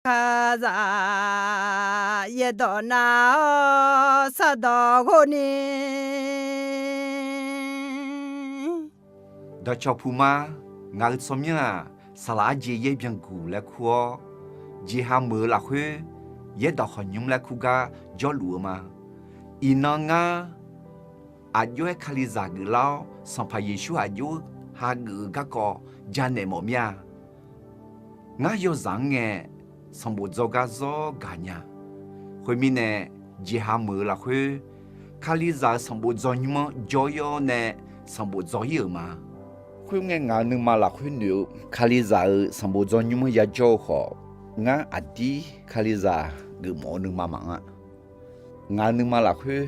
卡扎耶多那萨达古尼。Đó cho Puma, ngài somia, sala je ye bien gu la kuo, je ha mơ la khuê, ye đó họ nhung la kuga cho lúa mà. Ina nga, ayo e khaliza gu lao, sampa Yeshu ayo ha gu ga ko jane mo mia. Nga yo zang nghe, sambo zoga zo ganya. Khôi mi nè, je ha mơ la khuê, khaliza sambo zo nhuma joyo nè, sambo zo ye mà. Khuyên nghe ngã nương mà là khuyên liệu khali giả sắm bộ cho nhưng mà ya cho họ ngã adi khali giả gửi mỏ nương mà mặn á ngã nương mà là khuyên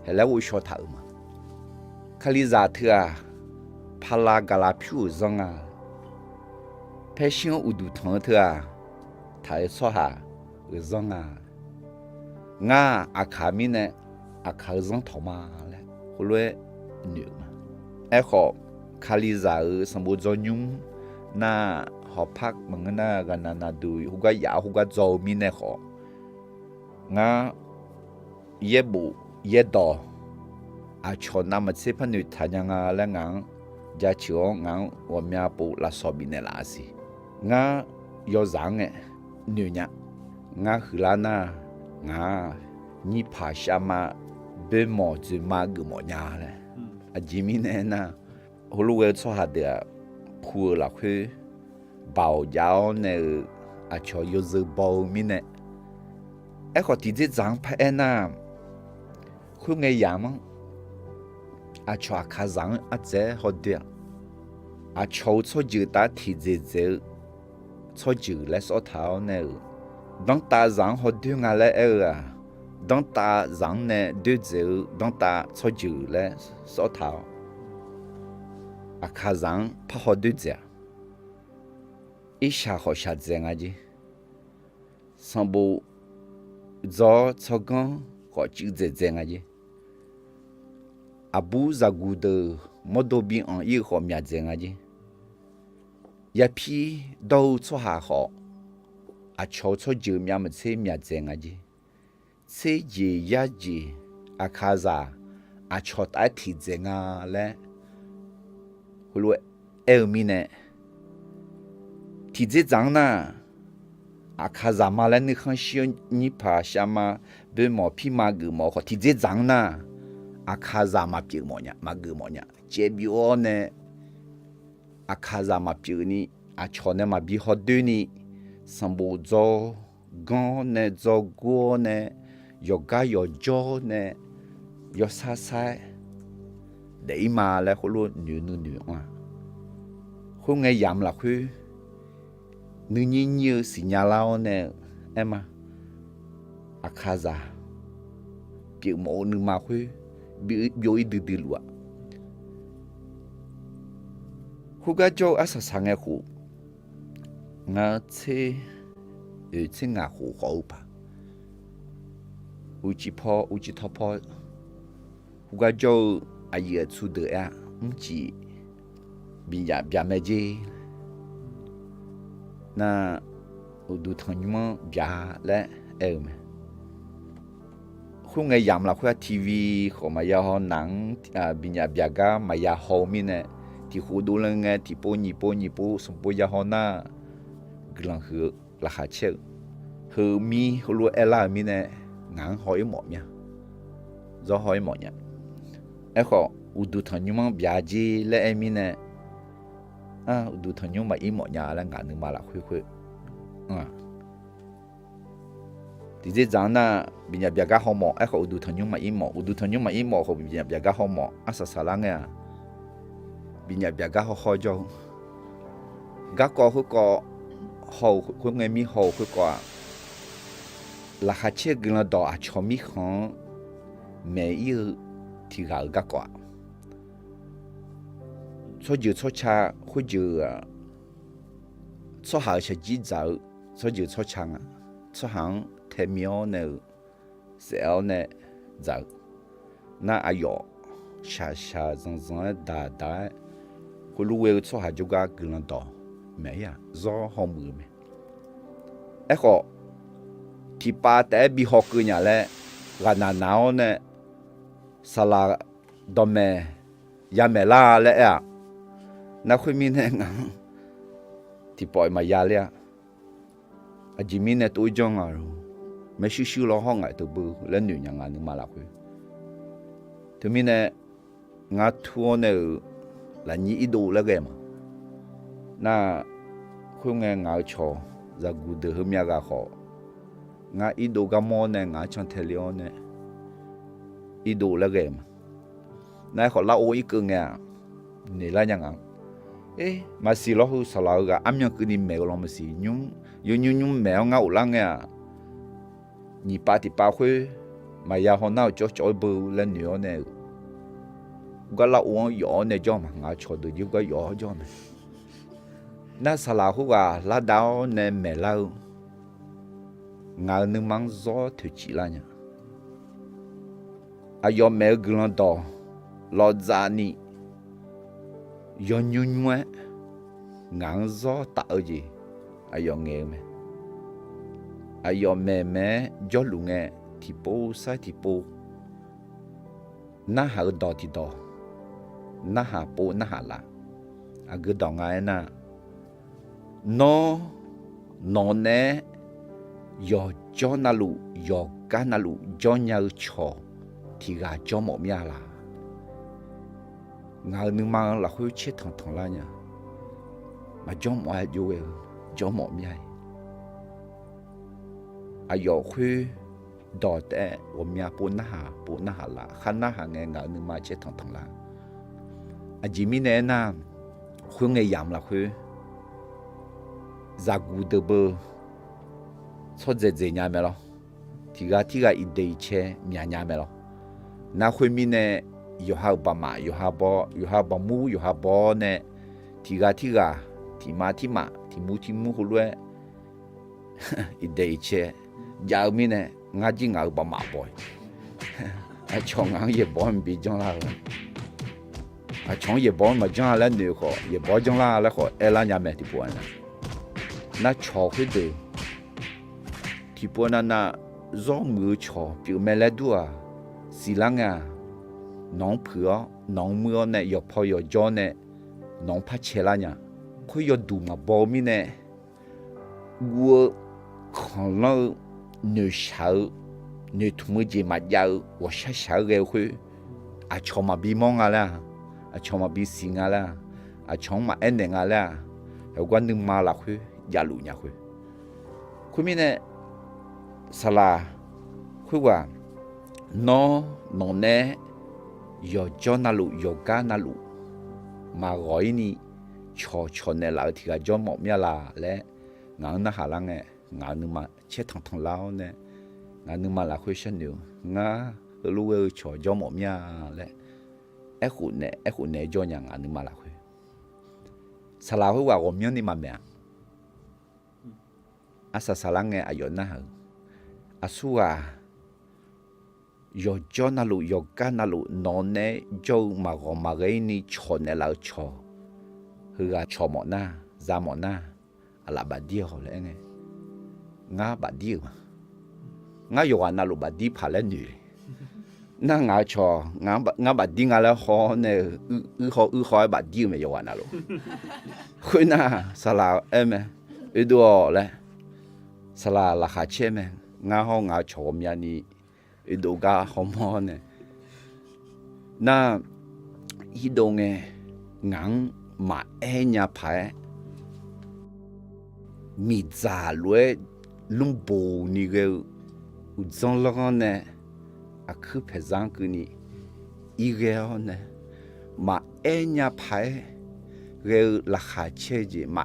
hay là vui cho thở mà khali giả thưa phala gala phiu zong à passion udu thong thưa thái so ha zong à ngã akami nè akal zong thọ mà lẽ hồi liệu mà ai họ khali giả sắm bộ cho nhung na họ phát bằng na gần na đuôi huga ya huga dầu mi nè họ nga ye bu ye đỏ à cho na mà xếp phân nụt thay nga là ngang gia chiếu ngang và mía bu là so bi nè là gì nga yo giang ấy nửa nhá nga hula na nga ni pa shama be mo zu ma gu mo nya le à jimi nè na hulu we cho hạt de phu là khuê bảo giáo nè à cho yêu dư bầu mi nè ai có tí dễ dàng phải na khuê nghe yam à cho khá dàng à dễ họ địa à cho chữ ta thì dễ cho chữ lại số tháo nè đăng ta dàng họ địa ngà lại à đăng ta dàng nè địa dễ đăng ta cho chữ lại số tháo à khá dàng phải họ địa dễ isha ho sha zeng aji sambo zo chogon ho chi zeng aji abu zagu de modobi an yi ho mya zeng aji ya pi do cho ha ho a cho cho ju mya ma che mya zeng aji se ji ya ji a khaza a cho ta thi zeng a le hulu el mine thì dễ dàng na à khá giả mà lên nước xíu nhị pa xama bên mỏ pi mà gửi mỏ họ thì dễ dàng na à khá giả mà biểu mỏ nhá mà gửi mỏ nhá chế biểu nè à khá giả mà biểu ni à cho nè mà biểu họ đưa ni sắm bộ cho gọn nè cho gua nè yoga yojo nè yo sa sa để mà lại họ luôn nửa mà không nghe giảm là khui nữ như signalao nè em à akaza biểu mẫu nữ mà khuê biểu ý từ lụa khu gà châu asa sang nghe khu ngà chế ở trên ngà khu khẩu pa uchi thopo khu gà châu ai ở chu đỡ à chỉ bị giả mê gì na udu thanyuma bia le em khu ngày yam la khu TV khu mà ya ho nang binya bia ga mà ya ho mi ne thì khu du lên nghe thì po ni po sum po ya ho na glang hư la ha che hư mi hu lu ela mi ne ngang hỏi mỏ nha do hỏi mỏ nha e kho udu thanyuma bia ji le em mi ne udu thanyum mà im mỏ nhà là ngã nương mà là khuê thì dễ dàng na bây giờ gà hom mỏ ai có udu thanyum mà im mỏ có bây giờ gà hom mỏ asa salang à bây giờ gà ho cho gà có khu nghe mi ho khu có là hạt chế gần đó cho mi không mẹ yêu thì gà có số dự số cha khu dự số hàng sẽ chỉ dạo số dự số chăng số hàng thêm miêu nè sẹo nè dạo na ayo xa zong đa khu lúa số hàng juga gần đó mẹ ya do hom mưa mẹ họ thì ba té bị họ cứ nhà lẽ là nào nè sala đom mẹ ya mẹ la lẽ à na khuyên mình nè thì bỏ mà ya lẽ à chỉ mình nè tôi cho ngài mấy xíu lo ho ngài tôi bự lên nhiều nhà ngài nhưng mà là khuyên thì mình nè ngài thua nè là nhị đồ là cái mà na khuyên nghe ngài cho ra gu de hôm nhà gà họ ngài ý đồ cái món nè ngài chọn theo liao nè ý đồ là cái mà nãy họ lao ý cơ nghe nè là nhang ê mà xí lo hú sao lao cái âm nhang cứ đi mèo lo mà xí nhung mèo ngạo lăng nghe nhị ba thì ba khuê mà ya họ nào cho bự lên nhiều nè cái lao uống gió nè cho mà ngài cho được cái gió cho mà nãy sao lao hú à lá đào nè mẹ lao ngài nương mang gió thử chỉ là nhá à do mẹ gương đỏ lo ra ni do nhung nhue ngang gió tạo gì à do nghe mẹ à do mẹ do lu nghe thì bố sai thì bố na hà đỏ thì đỏ na hà bố na hà là à cái đỏ ngay na nó nè do cho na lu do cá na lu do nhau cho thì gà cho một mía là ngài nương mang là khối chết thằng la nha mà cho mọi vô cho một mía à yo khối đỏ té một mía bốn na hà là khăn na hà nghe ngài nương mang chết thằng la à chỉ mi nè na khối nghe yam là khối za gu de bơ cho dễ nhà mẹ lo thì gà idei che nhà mẹ lo na khuyên mi nè yo ha ba ma yo ha ba mu yo ha bo nè thì gà thì mu hu lue idei che giờ mi nè ngã chỉ ngã ba ma boy à chong ngang ye bo bị trong la à chong ye bo mà trong la nữa khó ye bo trong la khó ela nhà mẹ thì buồn na cho cái gì thì buồn na do mưa cho bị mẹ lại đua xí lăng à nóng phở nóng mưa nè yo phao yo gió nè nóng phát chế la nhá khối yo đủ mà bao mi nè我可能你少你同我姐嘛有我少嘅去啊坐嘛比忙啊啦啊坐嘛比心啊啦啊坐嘛安定啊啦有關你嘛啦去呀路呀去佢咪呢啥啦佢話nó nè yo cho na lu yo ga na lu mà gọi ni cho nè lại thì cho một mía là lẽ ngã na hà lăng nè ngã nương mà chết thằng lao nè ngã nương mà là khơi sinh nhiều ngã lu cho một mía lẽ ép khu nè cho nhà ngã nương mà là khơi sao lao hoa gồm nhau ni mà mẹ asa lăng nè ayo na asua yo cho na lu yo ga na lu nó nè cho mà gồm mà cái ni cho nè lao cho hư cho một na ra một na là bà đi họ lẽ nghe ngã bà đi mà ngã yo na lu bà đi phá lên nhỉ na ngã cho ngã bà đi ngã là họ nè họ bà đi mà yo na lu khơi na sala em đùa lẽ sala là khá chế mà ngã cho mía ni đùa ga hom ho nè na đồ nghe ngang mà nhà phải mi già lúa lung bù ni cái uzon lo nè à cứ phải giang cứ ni cái nè mà nhà phải cái là khá chế gì mà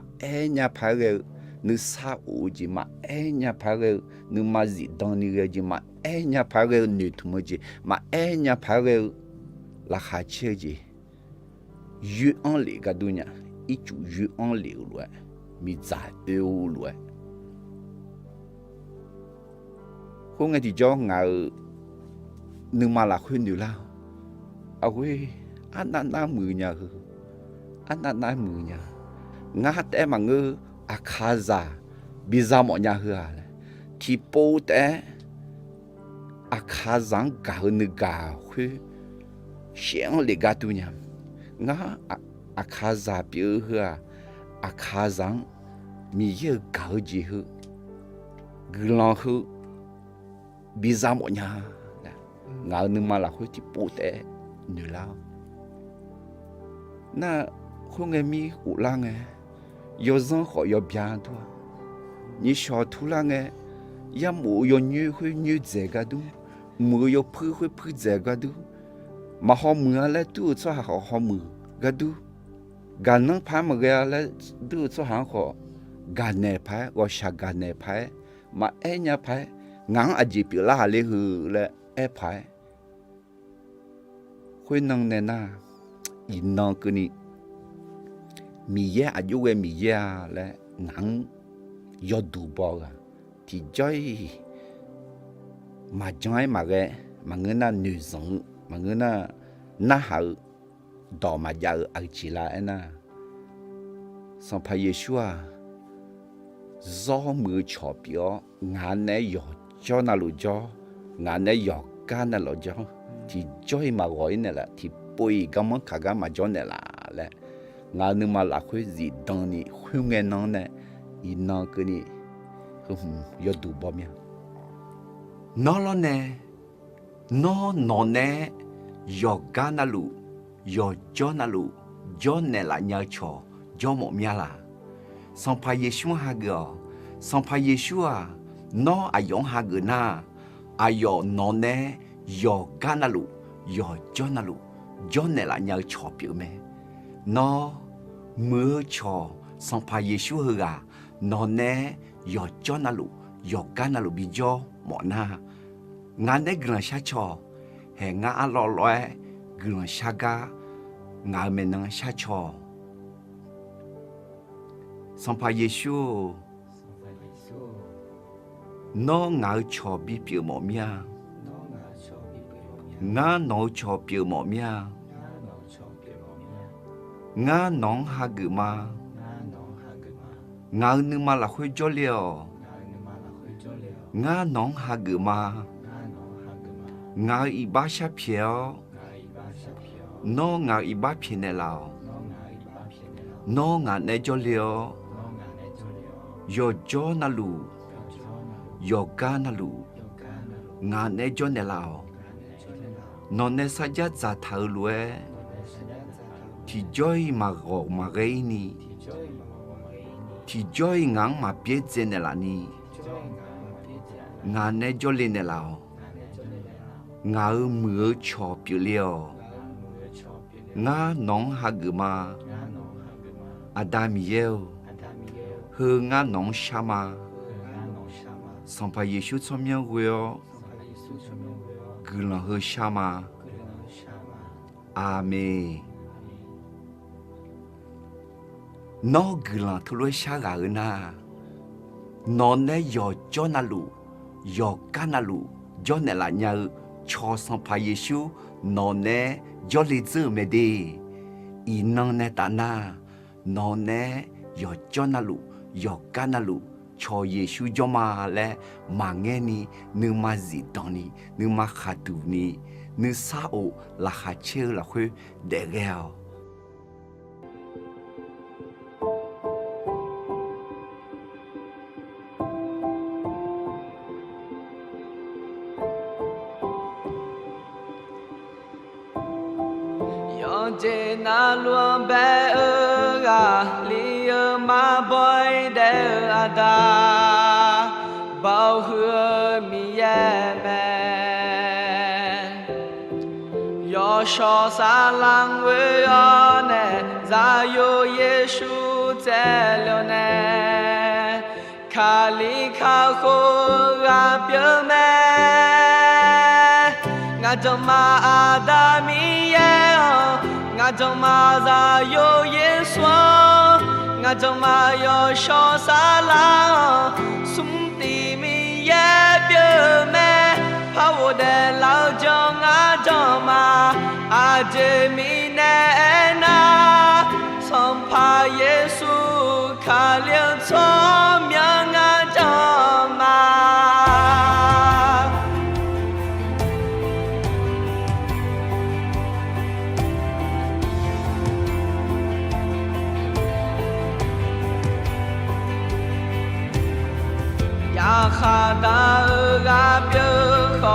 nhà phải cái nữ sa u gì mà nhà phải cái nữ mà gì đông ni cái gì mà nhà phải cái nữ thùng gì mà nhà phải cái là khá chế gì yu an lì cái đu nhá ít chú yu an lì luôn mi giải yêu luôn hôm nay thì cho ngài nương mà là khuyên nhiều lao à quê anh na mười nhà anh na mười nhà ngã té mà ngư à khá già bị ra mọi nhà hư à thì bố té à khá rằng cả hơn nữa cả huy sáng lệ gà tu nhầm ngã à khá giả biểu hả à khá rằng mi yêu cả gì hả gương hả bị ra một nhà ngã nữa mà là huy thì bố té nữa lao na không nghe mi u lang nghe yo dân họ yo biang thôi ni short thu lang nghe ya mu yo như dễ ga du mu yo phư dễ ga du mà họ mưa lại tu cho họ mưa ga du ga nang phá mà ga lại tu cho họ ga nè phá gọi sa ga nè phá mà e nhà phá ngang à chỉ biểu là lê hư là e phá khuyên năng nè na in năng cái này mi ya ayu we mi ya le ngang yo du bo ga thì joy mà joy mà cái mà người na nữ sống mà người na hảo đỏ mà ya ở chỉ là na xong phải Yeshua do mưa chọ biểu ngàn này yo cho na lu cho ngàn này yo can na lu cho thì joy mà gọi này là thì bôi cái món cả cái mà cho này là le ngà nương mà là khơi gì đằng này khơi nghe nó này in nó cái này không có đủ bao nhiêu nó lo nè nó nè yo ga na lu yo cho na lu yo nè là nhớ cho yo một mía là xong phải Yeshua ha gờ xong phải Yeshua nó ai giống ha gờ na ai yo nó nè yo ga na lu yo cho na lu yo nè là nhớ cho biểu mẹ nó mưa cho xong phải Yeshua gà nó nè yo cho na lu yo ga na lu bị cho mọ na ngàn đấy gần xa cho hè ngã lo loe gần xa ga ngã mình năng xa cho xong phải Yeshua nó ngã cho bị biểu mọ mía ngã nó cho biểu mọ mía ngã nong ha gử ma ngã nương ma là khơi cho liều ngã nong ha gử ma ngã y ba sa phiêu nó ngã y ba phiền này lao nó ngã này cho liều yo cho na lu yo ga na lu ngã này cho này lao nó này sa giá za thở lue thì joy mà gõ mà gây ni thì joy ngang mà biết gì này là ni ngà này cho lên này là ngà mưa cho biểu liều ngà nong ha gử ma Adam yêu hư ngà nong shama xong phải Yeshua cho nhau queo gử là hư shama Amen nó gửi là thu lối xa gà ở na nó nè yo cho na lu yo ca na lu yo nè là nhờ cho xong phải Yeshua nó nè yo lý dư mê đi ý năng nè ta na nó nè yo cho na lu yo ca na lu cho Yeshua yo mà lẽ mà nghe ni nư mà gì đó ni nư mà khá tù ni nư xa ổ là khá chê là khuê để gheo chế na luôn bé ơ à li ơ ma boy đê à da bao hứa mi ye mẹ yo cho sa lang với yo nè za yo Giêsu chế lo nè kha li kha khô ga bia mẹ ngã trong ma Adam ye ngã trong ma ra yo Giêsu ngã trong ma yo cho sa la sum ti mi ye bia mẹ phao de lao cho ngã trong ma a je mi ne na som pa Giêsu kha liang cho miang ngã trong ma 哈达阿别可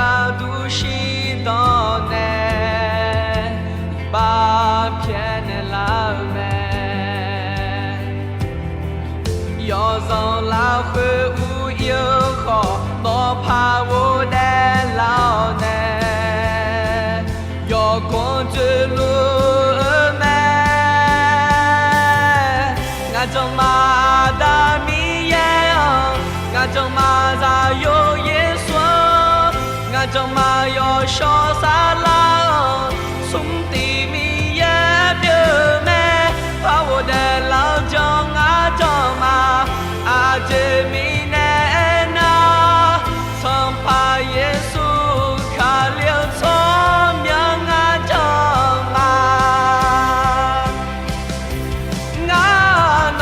阿杜西多呢，把偏的老妹，要让老会无有可，我怕我的老呢，要光着路妹，我就马达米耶哦。我就马扎有耶稣，我就马有小沙拉，兄弟们也别没，把我的老家我就马阿姐米奈那，从怕耶稣卡留聪明我就马，我喏。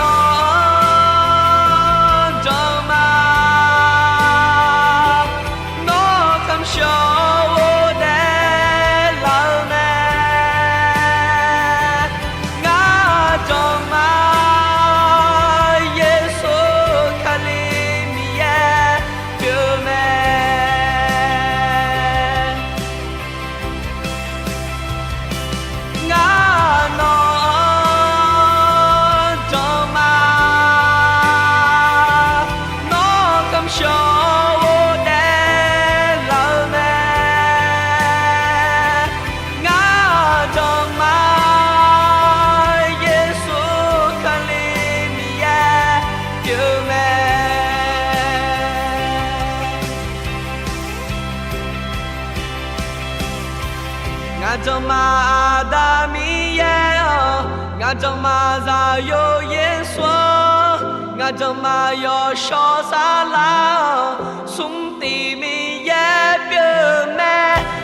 我就马达米耶哦，我就马扎有耶稣，我就马有小沙拉，兄弟们也别没，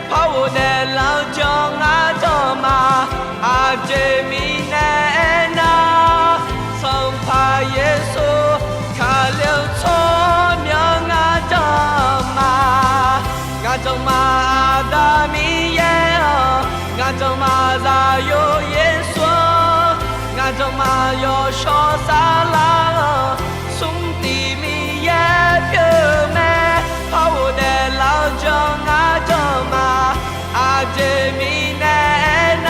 怕我的老家我就马阿姐米奈那，从怕耶稣卡留聪明我就马，我就马达米耶。我就马扎有耶稣，我就马有小沙拉，兄弟们也别没，怕我的老家我就马阿姐米奈那，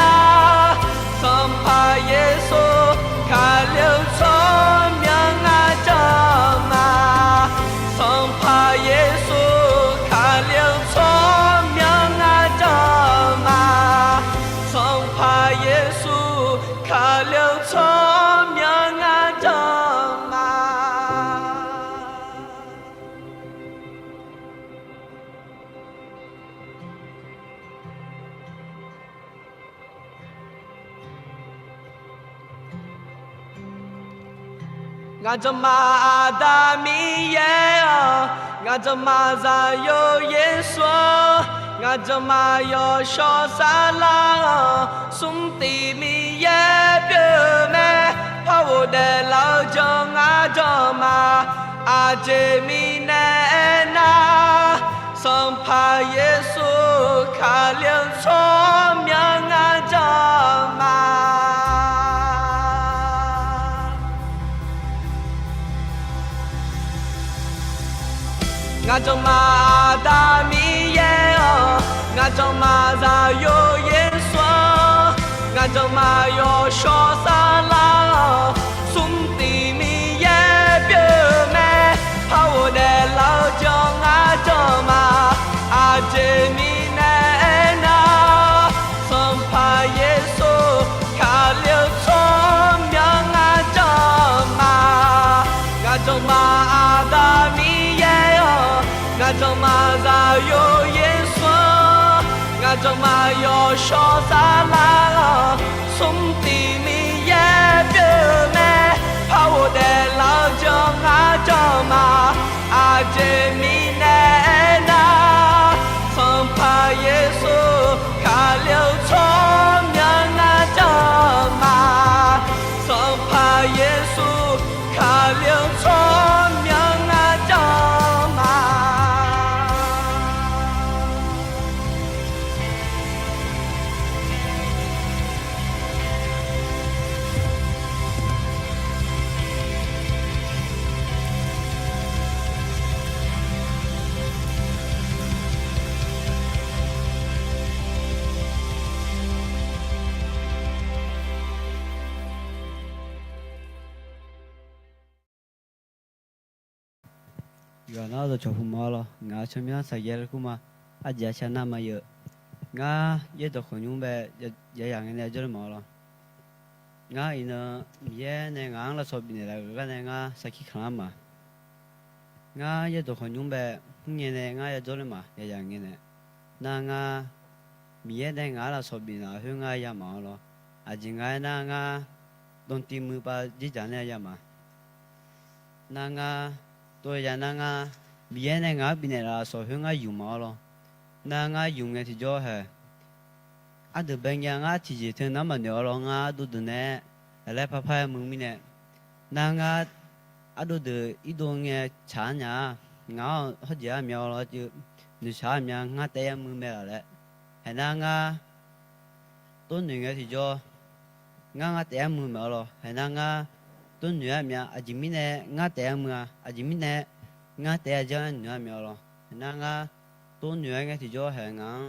从怕耶稣卡留聪明我就马，从怕耶稣卡留聪明我就马。怕耶稣卡留聪明我就马。我就马达米耶哦，我就马扎有耶稣。我就马有小沙拉，兄弟们也别没，怕我的老家我就马阿姐米奈那，生怕耶稣卡留聪明我就马。我就马达米耶哦，我就马扎有耶稣，我就马有小沙拉，兄弟们也别没，怕我的老家我就马阿姐米奈那，生怕耶稣卡留聪明我就马，我就马达米耶哦。我就马扎有耶稣，我就马有小沙拉，兄弟们也别没，怕我的老家我就马阿姐米奈那，从怕耶稣卡留聪明我就马，从怕耶稣卡留聪明我就马。原来都吃不毛了，俺前面吃野了个嘛，俺家钱那么有，俺也都很用呗，也养人家就是毛了。俺伊呢，也那俺了说不定那个那俺啥去看嘛，俺也都很用呗，年呢俺也做了嘛，也养人呢，那俺也那俺了说不定那去俺也毛了，啊今俺那俺东地木把地家那也嘛，那俺。tôi giờ năng bia này ngã bên này là số hướng dùng máu lo năng dùng cái thì cho hè được bên nhà ngã chỉ thường nắm mà nhớ lo ngã đồ đồ này lại papaya mùng mi này năng đồ đồ ít đồ nghe chả nhá ngã hết giờ mèo lo chứ nếu chả mèo ngã tay mùng mèo lại hay năng tôi những thì cho ngã tay mùng mèo lo hay năng tôi nhớ mẹ chỉ mình này ngã tay mưa chỉ mình này ngã tay cho nhớ mẹ lo nên ngã tôi nhớ cái thì cho hàng ngã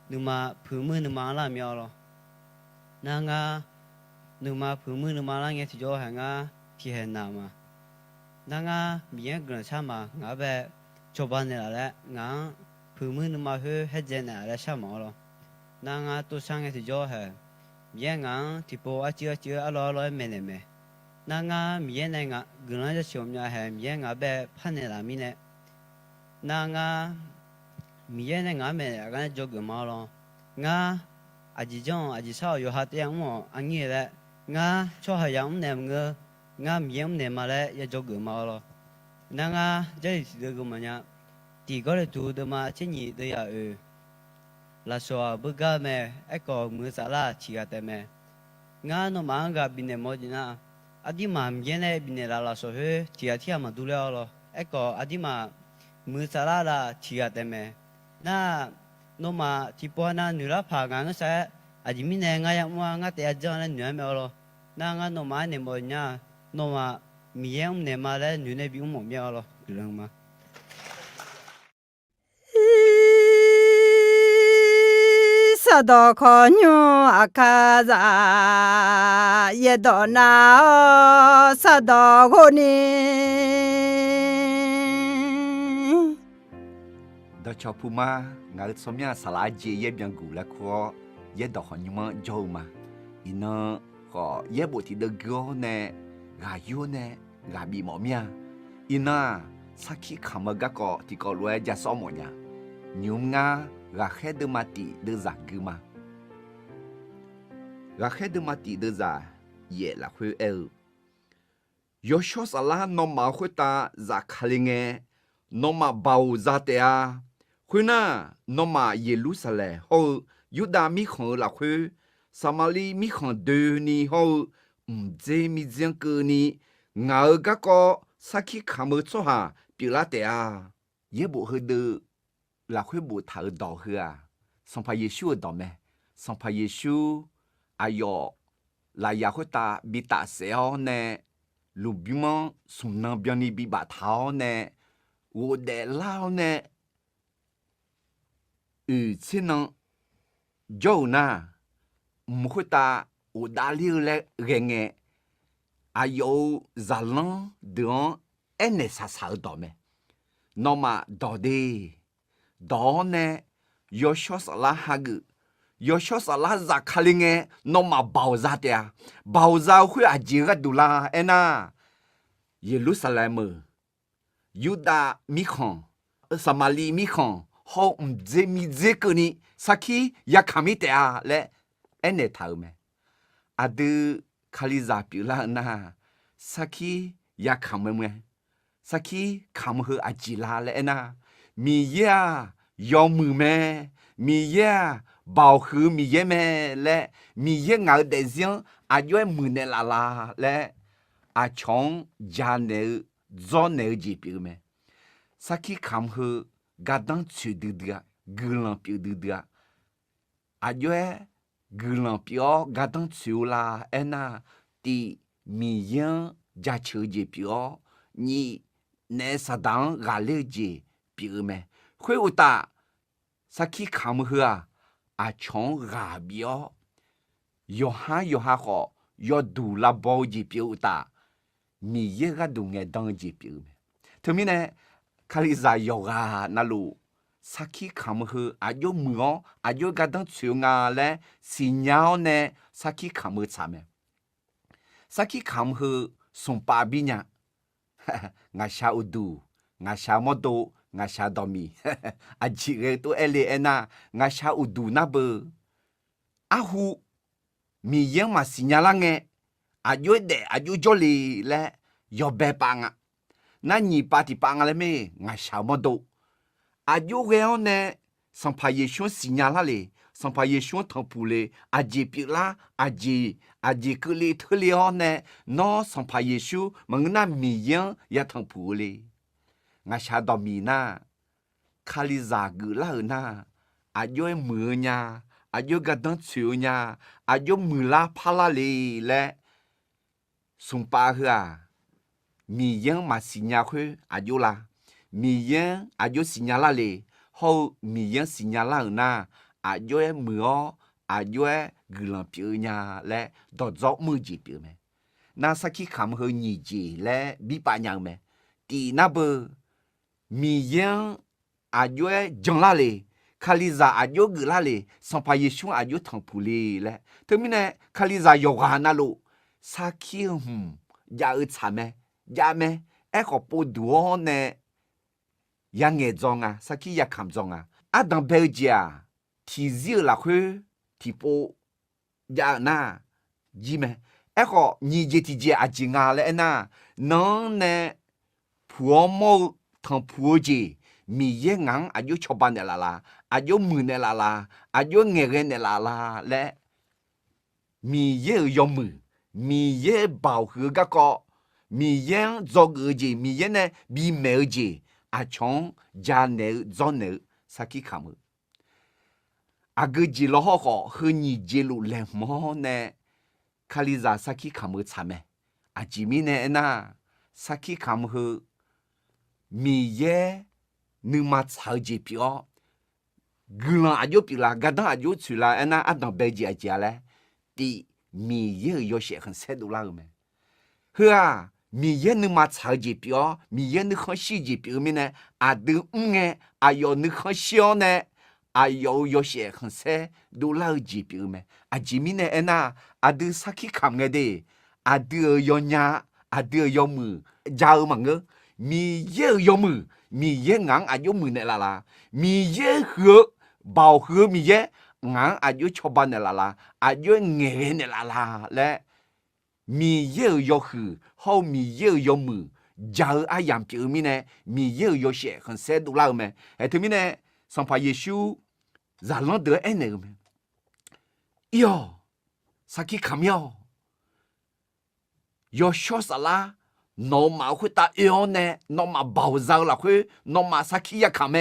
nhưng mà phụ nữ nhưng mà là mẹ lo nên ngã nhưng mà phụ nữ nhưng mà là cái thì cho hàng ngã thì hàng nào mà nên ngã miếng gần sao mà ngã về cho bạn này là ngã phụ nữ nhưng mà hết giờ này là sao mà lo nên ngã tôi sang cái thì cho hàng miếng ngã thì bộ chưa lo mẹ này mẹ 나가 미에네가 그나자 시험냐 해 미에가 배 판에라미네 나가 미에네가 메가 저거 말로 나 아지정 아지사 요하대양모 아니래 나 초하양네가 나 미엠네 말에 야 저거 말로 나가 저기 저거 뭐냐 디거를 두드마 친이들야 라소아 부가메 에코 무사라 치가 때문에 나노 망가 비네 뭐지나 아디마 미에네 비네라라 소해 티아티아마 둘려로 에코 아디마 무사라라 티가 때문에 나 노마 티포나 누라 파강사 아디미네 가야 뭐가 때아잖아 뉘메로 나가 노마네 뭐냐 노마 미엠 네마레 뉘네 비움 뭐며로 그런마 사도 건유 아카자 예도나 사도 고니 đó cho puma ngài xóm nhà xả lá dê ye biang gu là khó ye đỏ họ nhưng mà dâu mà ina họ ye bộ thì được gõ nè gà yo nè gà bị mỏ mía ina saki khăm gà cọ thì có lúa giá xóm mọi nhà nhung nga gà khé đưa mati đưa giả gư mà gà khé đưa mati đưa giả ye là khuê el yo cho xả lá nó mà khuê ta giả khali nghe nó mà bầu ra tè khuê na nó mà Jerusalem ho Yuda mi khờ là khuê Samali mi khờ đơ ni ho dê mi giang cơ ni ngờ gà có saki khăm cho ha biểu la tè ye bộ hơi đơ là khuê bộ thở đỏ hư xong phải Giêsu đỏ mẹ xong phải Giêsu ayo là ya khuê ta bị tạ xéo nè lù bìm sùng nang biang ni bị bà tháo nè wo de lao nè xin năng dâu na mua ta wo đã liu lệ ghê nghe ayo zalang đường ene sa sa đỏ mẹ nó mà đỏ đi đó nè Yoshua la hagu Yoshua la za khalinge nó mà bảo ra tia bảo ra khuya ajiga dula ena Jerusalem Yuda mikhon Samali mikhon ho mze mize kuni saki ya kamitea le ene taume adu khaliza pila na saki ya kamwe saki kamhu ajila le ena mi ya yo mu me mi ya bao khứ mi ye me le mi ye ngao de ziang a yo mu ne la la le a chong ja ne zo ne ji pi me saki kamhu gadang chu du dia gulan pi du dia a yo gulan pi o gadang chu la ena ti mi ye ja chu ji pi o ni ne sa dang ga le ji pi me khuê u ta saki khăm hưa a chong gà bio yo ha họ yo du la bo ji pi u ta mi ye ga du nge dang ji pi me to mi ne 卡里萨有啊那路，萨基卡姆和阿有木哦，阿有个当吹啊嘞，是鸟呢，萨基卡姆查咩？萨基卡姆和送巴比呢？我下乌杜，我下摩多，我下多米，阿几个都爱来那，我下乌杜那不？阿呼，米样嘛是鸟啷个？阿有的阿有叫你嘞，要白帮啊！那你把的帮了没？我下摩多。阿有个样呢？上怕也想是鸟啦嘞，上怕也想汤铺嘞，阿几别啦，阿几个嘞特了呢？那上怕也想问那米样也汤铺嘞。我下到米那，卡里咋个啦那？阿有么呀？阿有个当吹呀？阿有么啦怕啦嘞嘞？送巴呵啊！米样嘛是鸟会阿有啦，米样阿有是鸟啦嘞。后米样是伢啦那，阿有诶么哦，阿有诶个人表伢嘞，到早么子表咩？那啥去看和年纪嘞，比把伢咩？第那不米样阿有诶将啦嘞，卡里扎阿有个啦嘞，上怕耶稣阿有汤普嘞嘞，对面呢卡里扎有哈那路，啥去呀儿查咩？呀咩？哎个不多呢？也眼中啊，啥去也看中啊。阿当bel家，提热啦去，提波也那，伊咩？哎个你这提姐阿金啊嘞那，能呢？婆母同婆姐，米也硬阿有吃饭的啦啦，阿有门的啦啦，阿有眼人的啦啦嘞。米也有门，米也保护个个，米也做个姐，米也呢比没姐。阿穷家内做内，啥去看么？阿个记了好好和你记录来么呢？卡里扎啥去看么查咩？阿吉米呢那啥去看么和米耶你嘛查记表，个人阿就比啦，个当阿就出来，那阿当白家家嘞，第米耶有些很晒度啦个咩？呵啊！米也能嘛查记表，米也能看细节表面呢，阿都哎，阿要能看小呢，阿有些很少都老记表面，阿前面呢那阿都啥去看个的，阿都要伢，阿都要么，家儿嘛个，米也要么，米也硬阿要么呢啦啦，米也和包和米也硬阿要吃饭的啦啦，阿要眼的啦啦嘞。米也要喝，好米也要么，家阿样表面呢，米也要些很少度老么？哎，对面呢，上怕耶稣让人得爱那个么？哟，啥去看哟？要小啥啦？侬嘛会打药呢？侬嘛包扎了会？侬嘛啥去也看么？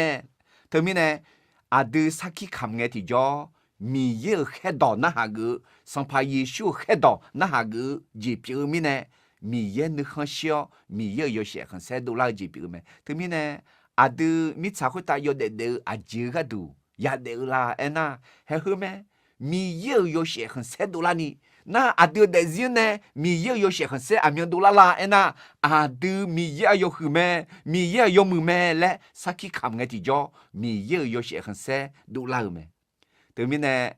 对面呢，阿得啥去看个提着？米也黑到那哈个，上怕耶稣黑到那哈个，也表面呢，米也能很小，米也有些很少度老也表面。对面呢，阿都米才会打有的的阿几个度，也得啦，哎那还好咩？米也有些很少度啦你，那阿都的人呢，米也有些很少阿面度啦啦，哎那阿都米也有好咩？米也有么咩嘞？啥去看个地叫米也有些很少度啦咩？对面呢，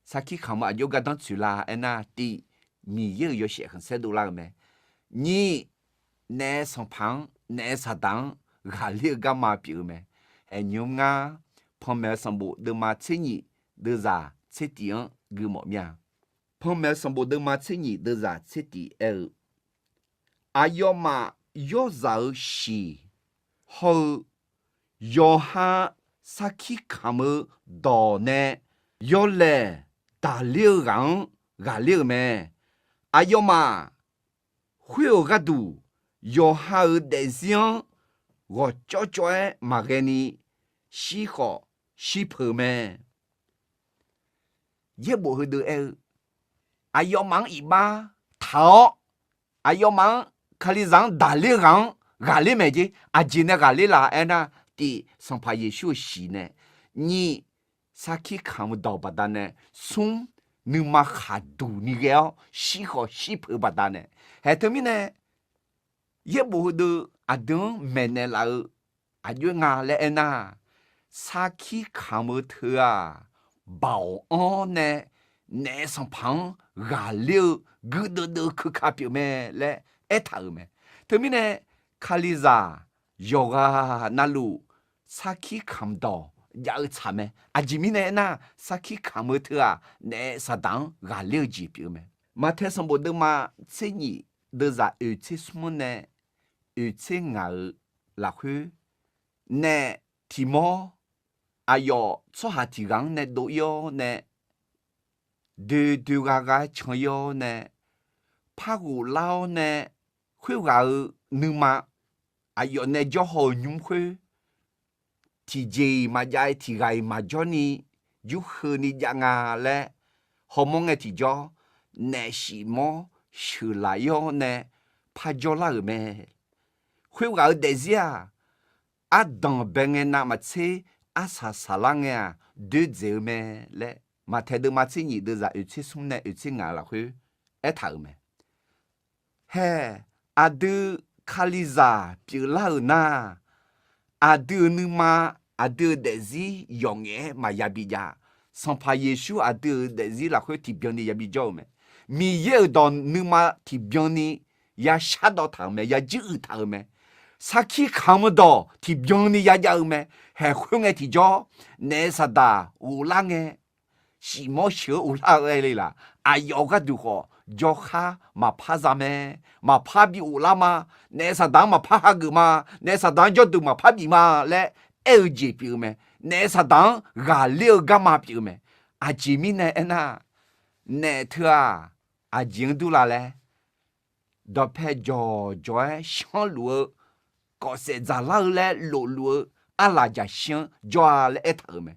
啥去看嘛？有个当出啦，哎那第米也有些很少度啦咩？你那上旁那啥当阿里个嘛表咩？哎牛啊，旁边上部的嘛吃你的啥吃点个么样？旁边上部的嘛吃你的啥吃点阿要嘛要绕西，好要哈啥去看么到呢？要来打六人阿六咩？阿要嘛会有个度，要哈有对象，我叫嘛个呢？喜好喜婆咩？也不会得阿要忙一把头，阿要忙可里让打六人阿六咩的？阿今那阿六啦，哎那的上怕也休息呢，你。啥去看不到不单呢？送你嘛哈度你个喜好喜婆不单呢？还对面呢，也不会的阿东没呢啦，阿约伢嘞那，萨基卡么特啊，保安呢，那上旁牙溜，咕嘟嘟去卡表咩嘞，头咩，特别呢，卡里扎，有啊那路，萨基看到。要查咩？阿吉米呢？那萨基卡么特啊？那啥当牙溜几表咩？马太上不得嘛？这你都在二什么呢？牙拉去呢？提莫哎哟，做下提纲呢都有呢，对常有呢，怕古老呢，会话你嘛？哎哟，呢就好用去。thì gì mà dạy thì gầy mà cho ni giúp hơn ni dạng à lẽ họ mong nghe thì cho nè xì mò sửa lại yo nè pa cho là mẹ khuyên gạo để gì à đằng bên nghe na mà chế sa lang à đưa dễ mẹ lẽ mà thấy được mà chế nhị đưa ra ở chế sum nè ở chế ngà là khuyên thảo mẹ he đưa khaliza biểu là na đưa nữ mà đưa để gì dùng nghe mà ya bị ya xong phải Giêsu đưa để gì là khơi thì biến đi ya bị cho mẹ mi ye đòn nữ mà thì biến đi ya sát đó thằng mẹ ya giữ thằng mẹ sau khi khám đó thì biến đi ya ya mẹ hệ khơi nghe thì cho nè sa đà u la nghe xí mò sửa u la đây là ai yêu cái du ho cho ha mà phá ra mẹ mà phá bị u la mà nè sa đà mà phá ha cái mà nè sa đà cho du mà phá bị mà lẽ LG biểu mẹ nè sa đà gà liêu gà mà biểu mẹ à chỉ mi nè na nè thưa à riêng du là lẽ đó phải cho sáng lúa có sẽ ra la lẽ lúa à là giả sáng cho lẽ thở mẹ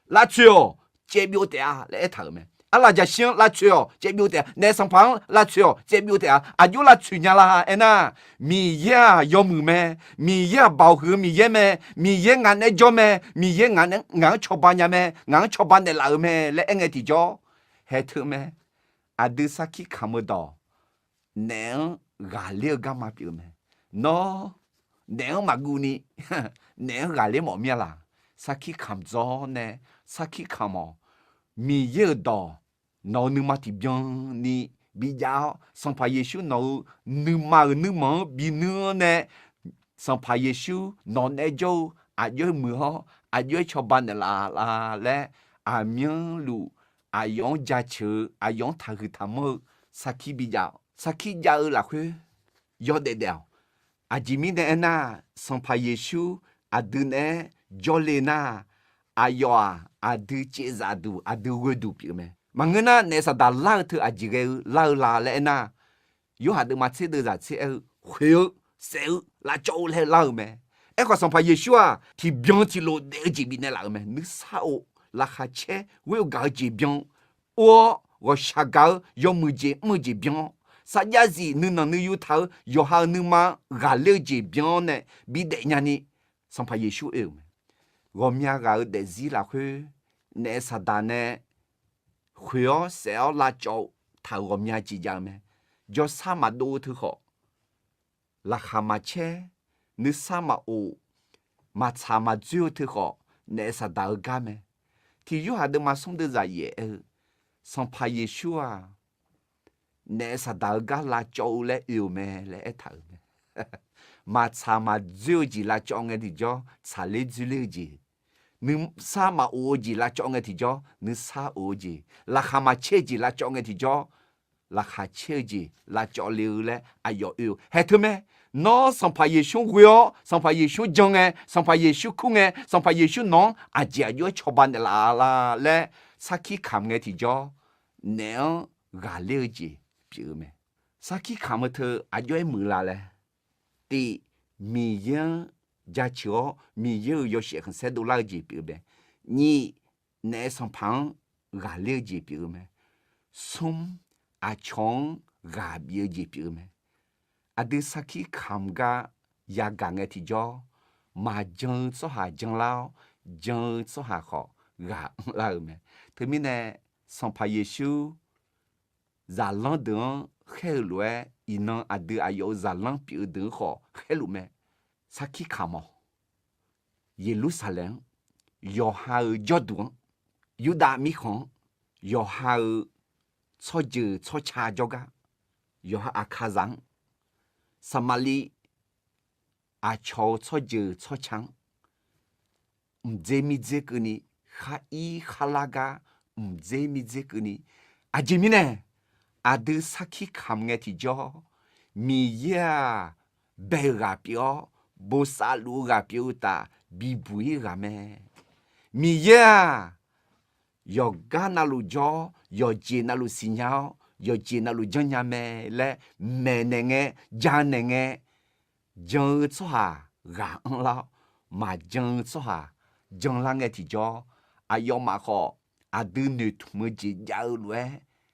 là chiều chế biểu thế lẽ thở mẹ à là giả sáng là chiều chế biểu thế nè sang phẳng là chiều chế biểu thế à yêu là chủ nhà là na mi ya yom mẹ mi ya bảo hứa mi ya mẹ mi ya ngàn cho mẹ mi ya ngàn cho ban nhà mẹ ngàn cho ban để lại mẹ lẽ nghe thì cho hết thưa mẹ à đưa sa khi khám đó nè gà liêu gà mà biểu mẹ nó nè mà gu ni nè gà liêu mỏ mía là sa khi khám gió nè sa khi khám mi ye đó nó nu mà thì biang ni bị giáo xong phải Giêsu nó nu mà bị nữa nè xong phải Giêsu nó nè cho à yo mưa à yo cho ban là lẽ à miếng lù à yong gia chữ à yong thằng người tham mơ sa khi bị giáo sa khi giáo là khuya yo để đèo à chỉ mi nè na xong phải Giêsu à đưa nè cho lên na à yo à đưa chế ra du à đưa quê du biểu mẹ mà người na nè sa đã lao thưa à chỉ cái lao là lẽ na yo hạt được mà chế đưa ra chế khuya sẽ là chỗ lẽ lao mẹ em có xong phải Giêsu à thì biến thì lộ để chỉ bị nè lao mẹ nước sao là khá chế với gạo chỉ biến我下高要么只变，啥也是你那你有头，有好你嘛牙了只变呢，比得人呢，上怕耶稣有，我们家搞的是啦去，那啥单呢，会要是要辣椒，头我们家只讲咩，就啥嘛多头好，辣哈嘛切，你啥嘛哦，嘛茶嘛最头好，那啥单干咩，ที่有下的嘛送的在也。xong phải Giêsu à nè sa đào gà là châu lẽ yêu mẹ lẽ thở mà sa mà dưa gì là cho nghe thì cho sa lẽ dưa lẽ gì nếu sa mà ô gì là cho nghe thì cho nếu sa ô gì là khá mà chê gì là cho nghe thì cho là khá chê gì là cho liều lẽ ai yêu hết thôi mẹ nó xong phải Giêsu quyo xong phải Giêsu jong nghe xong phải Giêsu khu nghe xong phải Giêsu nó à chỉ ở dưới cho ban là lẽ sa khi khám nghe thì cho nếu gà liêu gì biểu mẹ sa khi khám thơ à dưới mưa là lẽ thì mi yên gia chúa mi yên yo sẽ không sẽ đủ là gì biểu mẹ nhị nè xong phẳng gà liêu gì biểu mẹ sum à chong gà biểu gì biểu mẹ à đưa sa khi khám gà ya gà nghe thì cho mà dân số hà dân lao dân số hà khó gà là mẹ thế mình nè xong phải Giêsu giả lăng đường khéo lúa inon à đưa ai yêu giả lăng biểu đường họ khéo lúa mẹ sa khi khám 耶路撒冷要哈尔约旦犹大米康要哈尔错就错差着个要哈阿卡rằng撒玛利阿乔错就错强唔知咪知个呢哈伊哈拉个唔知咪知个呢阿吉米呢阿德萨基看嘅提咗米呀贝个表波萨鲁个表达比不一个咩米呀要干那路咗要接那路信号要接那路真呀咩咧咩呢嘅真呢嘅真错下个啦嘛真错下真啦嘅提咗阿要嘛可阿德你图么子呀路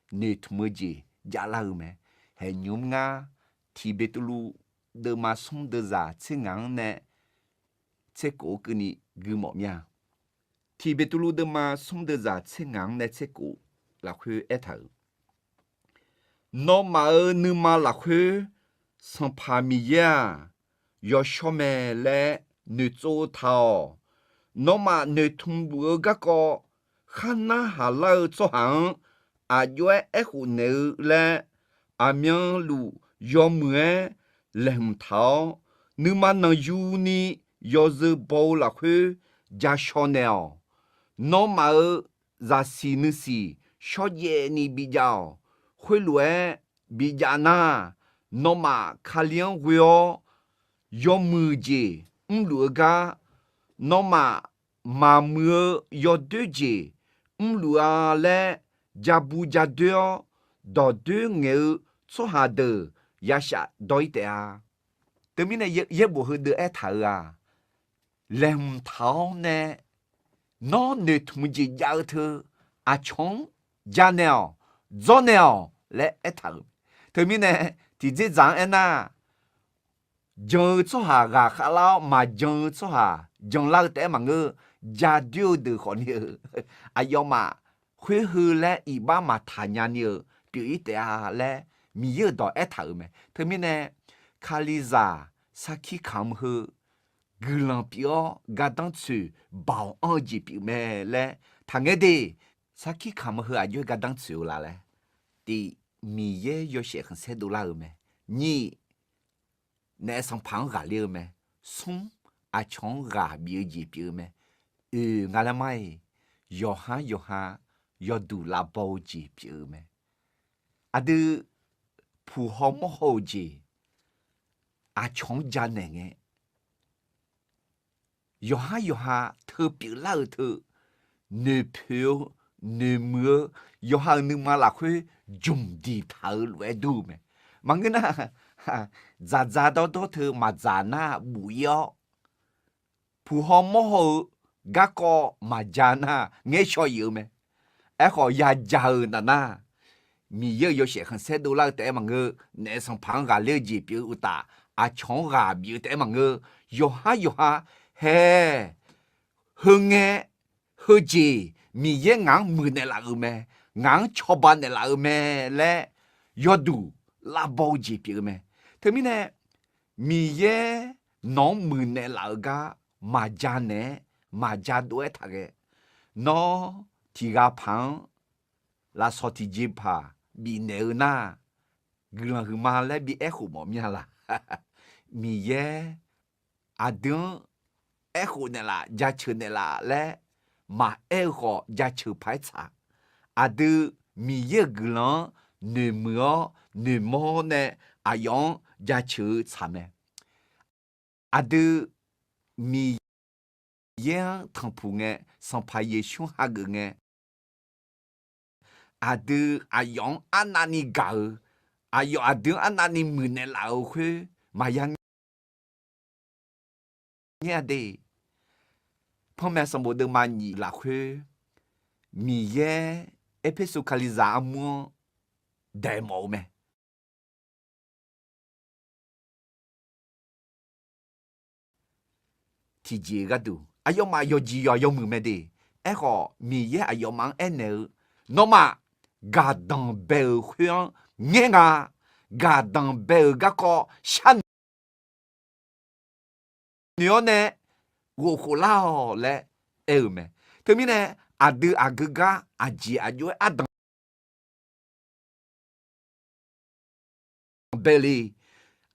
你图么子呀啦咩系nhóm nga thì bê tu lu de ma song de za che ngang ne che ko ke ni gu mo mya thì bê tu lu de ma song de za che ngang ne che ko la khu et thở no ma nu ma la khu sans pa mi ya yo shome le nu zo tao no ma ne tung bu ga ko khana ha la zo hang a yue e hu ne le a mian lu yo mue lem thao nu ma na yu ni yo ze bo la khu ja chanel no ma za si nu si sho ye ni bi jiao hui lue bi ja na no ma kha lian huo yo mu ji lu ga no ma mu yo de ji lu a le ja bu ja de do de nge so ha de ya sha doi te a te mi ne ye bo hu de e tha a lem thao ne no ne tu ji ya the a chong ja neo zo neo le e tha te mi ne ti ji zang e na jong so ha ga kha lao ma jong so ha jong la te ma nge ja dio de khon ye a yo ma khwe hu le i ba ma tha nya ni pi te a le mi ye do e tha me te mi ne khaliza saki kham hu gulan pio ga dang chu bao an ji pi me le thang ge de saki kham hu a yo ga dang chu la le ti mi ye yo she khan se do la me ni ne sang pang ga le me sum a chong ga bi ji pi me nga la mai yo ha yo du la bo ji pi me a de pu ho mo ho ji a chong ja ne nge yo ha thơ pi la thơ ne pyo ne mưa yo ha nu ma la khwe jum di thơ lue du me mang na za do thơ ma za na bu yo pu ho mo ho ga ko ma ja na nge sho yu me e ho ya ja na na mi ye yo she khan se do la te ma nge ne sang phang ga le ji pi u ta a chong ga bi te ma nge yo ha he hung nge hu ji mi ye ngang mu ne la u me ngang cho ban ne la u me le yo du la bo ji pi me te mi ne mi ye no mu ne la ga ma ja do e tha ge no ti ga phang la so ti ji pa bi ne na glan hu ma le bi e khu mo mya la mi ye adun e khu ne la ja chu ne la le ma e ho ja chu pai cha adu mi ye glan ne mo ne ayon ja chu cha me adu mi ye thang pu nge san pa ye shun ha ge nge adu ayon anani ga ayo adu anani mu ne la o khu ma yang nya deพ่อแม่สมบูรณ์มาหนีละคือมีแย่เอพิสุคาลิซามัวเดโมแม่ที่จีก็ดูอายมาโยจียมือแม่ดีเอ้ก็มีแย่อายมังเอเนอโนมากาดังเบลเฮียงเงงากาดังเบลก็ชันเนียวเน我胡老嘞，没，特别呢，阿德阿哥哥阿姐阿舅阿等贝里，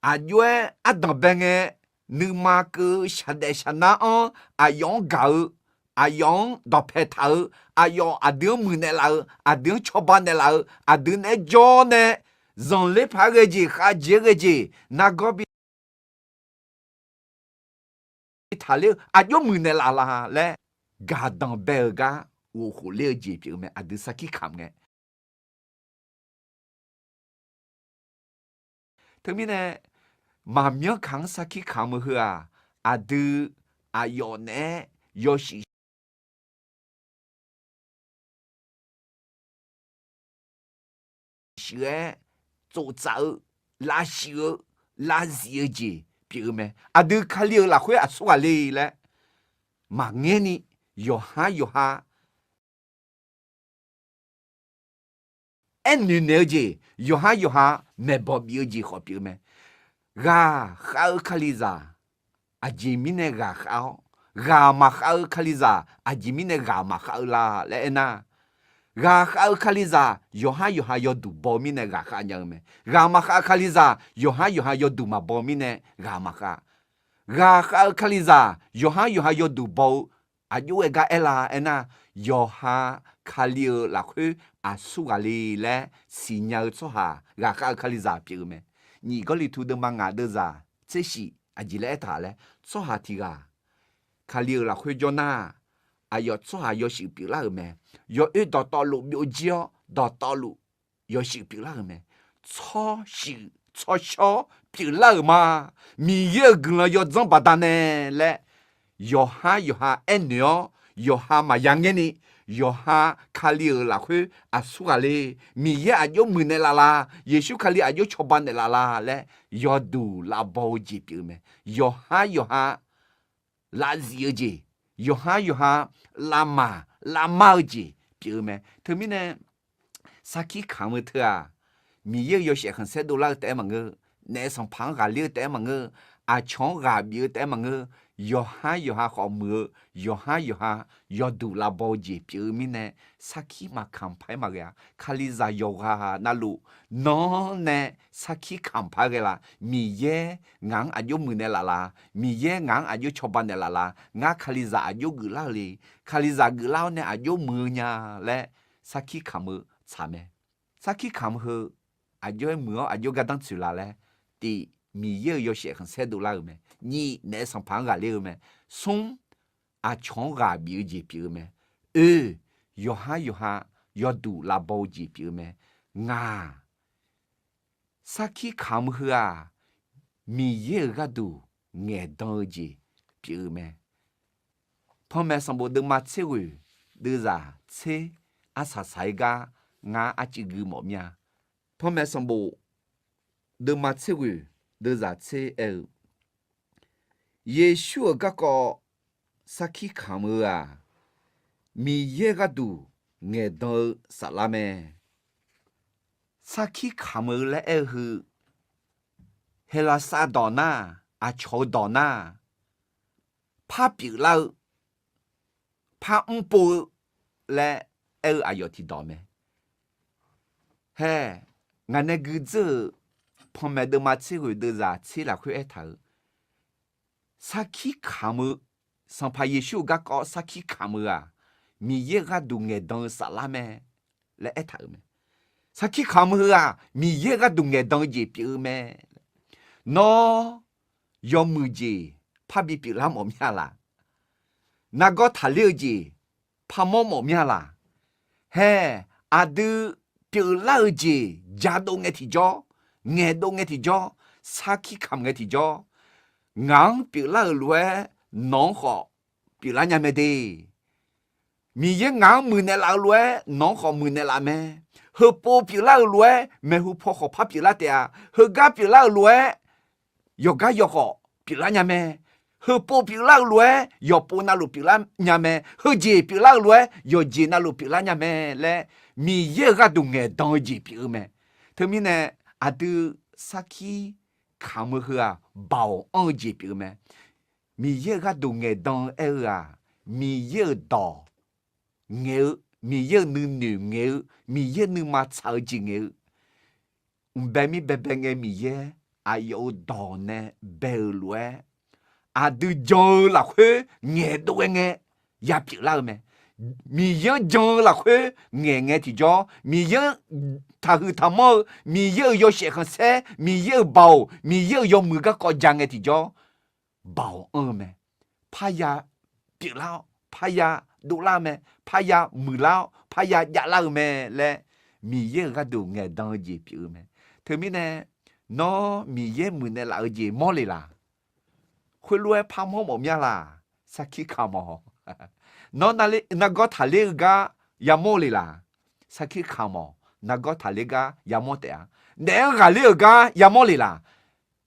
阿舅阿等贝个，你妈个下代下那阿养狗，阿养到配头，阿养阿德门的老，阿德吃饭的老，阿德呢教呢，人类拍个节，哈节个节，那个比。他了阿有门的啦啦嘞，嘎当贝个我胡了解别个阿德萨基看个，特别呢，马苗看萨基看么呵啊，阿德阿有呢有时学做早拉学拉日节。比如咩，阿都卡了啦，会阿说嘞嘞，嘛眼呢，有哈，女了解，有哈，没包表姐好比如咩，好卡里咋，阿姐咪呢好，嘛好卡里咋，阿姐咪呢嘛好啦，来呐。好卡里咋，有哈要读包米呢好样咩？嘛好卡里咋，有哈要读嘛包米呢嘛好。好卡里咋，有哈要读包，阿有个啦那有哈卡里啦去阿苏阿里嘞，新娘做哈，好卡里咋比如咩？你个里头的嘛伢的咋，这是阿吉来他嘞，做哈提个，卡里啦去叫那。啊，要做下要识别啦咩？要遇到道路有交到道路要识别啦咩？错小别啦嘛，米也跟了要怎么办呢？嘞，要哈鸟，要哈嘛样个呢？要哈卡里啦去啊苏啊嘞，米也啊有门的啦，耶稣卡里啊有吃饭的啦嘞，要读啦包级别咩？要哈啦日节。有哈拉马节，比如咩？特别呢，啥去看么特啊？米也有些很些多啦，带么个，那上旁下了带么个，啊墙下边带么个，有哈好么？有哈要读啦包节，比如咩呢？啥去嘛看牌嘛个呀？卡里咋有哈那路，喏呢？啥去看牌个啦？米也硬啊有么呢啦？米也硬啊有吃饭的啦？硬卡里咋有个啦哩？卡里咋个啦呢？啊有么呀？嘞，啥去看么查咩？啥去看么呵？啊有么啊有个当出来嘞？的米也有些很些多啦咩？你那上旁下了咩？送。啊，墙下边节比如咩？有哈要读啦包节比如咩？啥去看么呵啊？米也个读眼当节比如咩？旁边上部的马车位，的啥车啊啥啥个啊几个毛命？旁边上部的马车位，的啥车耶稣个。啥去看么啊？米也个读眼当啥啦咩？啥去看么嘞？是，黑啦啥道呐？啊，桥道呐？怕别了，怕波嘞？啊要提到咩？嘿，俺那个子旁边的马车会的啥车啦会头？啥去看么？上怕耶稣个搞啥去看么啊？米也个读眼当啥啦咩？来头咩？啥去看么啊？米也个读眼当节表咩？喏，要么节怕比别啦么咩啦？那个他了节怕么咩啦？嘿，阿都别啦节家都眼提着，眼都眼提着，啥去看眼提着？硬别啦来。农好，比拉伢没得，米也硬门的老来，农好门的拉咩？和波比拉来，没和破好怕比拉的啊，和家比拉来，有家有好比拉伢咩？和波比拉来，有波那路比拉伢咩？和姐比拉来，有姐那路比拉伢咩？嘞，米也个都爱当姐比咩？他们呢，啊都啥去看么和啊，保安姐比咩？ mi ye ga du nghe don era mi ye đỏ nghe mi ye nu nu nghe mi ye nu ma chao ji nghe bé mi bé bé nghe mi ye ayo đỏ nè bé lue à du jo là khuê nghe đu nghe ya bị lao mẹ mi ye jo là khuê nghe thì cho mi ye ta hư ta mơ mi ye yo sẽ không xe mi ye bảo mi ye yo mưa cái con giang nghe thì cho bảo mẹ paya bị lao paya đủ lao mẹ paya mưa lao paya dạ lao mẹ lẽ mi ye cái đủ nghe đăng gì bị mẹ thế mi nè nó mi ye mưa nè là ở gì mò lì là khuê lue pam hông ổn nha là saki kamo nó na có thà lê ga ya mò lì là saki kamo na có thà lê ga ya mò tệ nè gà lê ga ya mò lì là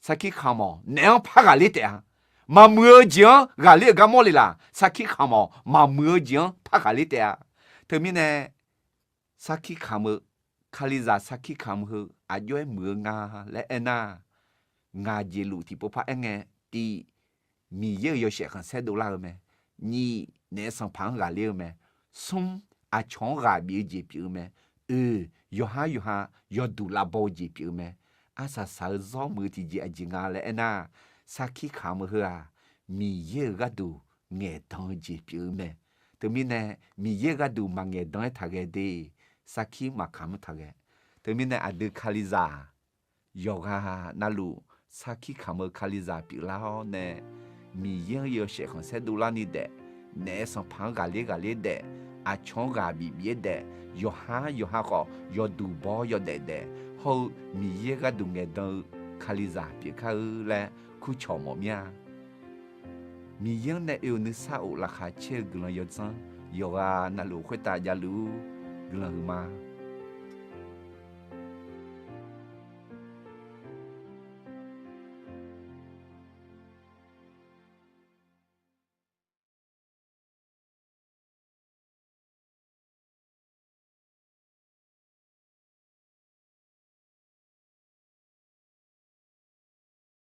saki kamo nè pa gà lê tệ mà mưa giếng gà lê ga mò lì là saki kamo mà mưa giếng pa gà lê tệ thế mi nè saki kamo khaliza saki kamo à doi mưa nga lẽ ena nga dê lụ thì bố pa nghe đi mi ye yo sẽ không sẽ đủ lao mẹ ni nè sang phẳng gà liêu mẹ sung à chong gà bia gì biểu mẹ yo ha yo đủ la bao gì biểu mẹ à sa gió mưa thì gì gì ngà lẽ na sa khi khám mưa à mi ye gà đủ nghe đón gì biểu mẹ từ mi nè mi ye gà đủ mà nghe đón thà cái đi sa khi mà khám thà cái từ mi nè à được khaliza yo gà na lu sa khi khám khaliza biểu lao nè mi ye yo sẽ không sẽ đủ la ni đẻ nè sang phẳng gà lê đẻ à chong gà bị bia đẻ yo ha có yo đủ bao yo đẻ hậu mi ye gà đủ nghe đâu khaliza bị khá lẽ khu chó mỏ mía mi ye nè yêu nữ sao là khá chơi gần yo chân yo na lu khuê ta ya lu gần mà